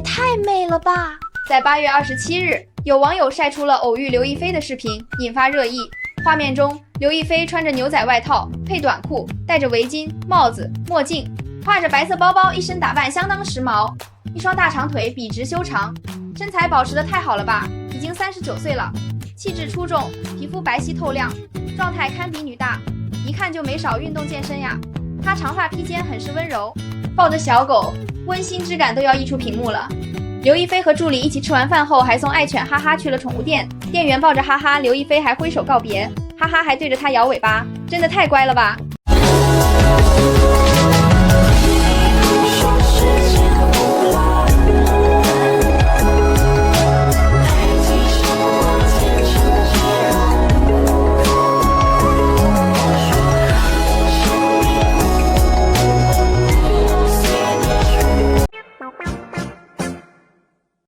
太美了吧！在8月27日，有网友晒出了偶遇刘亦菲的视频，引发热议。画面中，刘亦菲穿着牛仔外套配短裤，戴着围巾、帽子、墨镜，挎着白色包包，一身打扮相当时髦。一双大长腿笔直修长，身材保持得太好了吧！已经39岁了，气质出众，皮肤白皙透亮，状态堪比女大，一看就没少运动健身呀。她长发披肩，很是温柔，抱着小狗，温馨之感都要溢出屏幕了。刘亦菲和助理一起吃完饭后，还送爱犬哈哈去了宠物店，店员抱着哈哈，刘亦菲还挥手告别，哈哈还对着他摇尾巴，真的太乖了吧！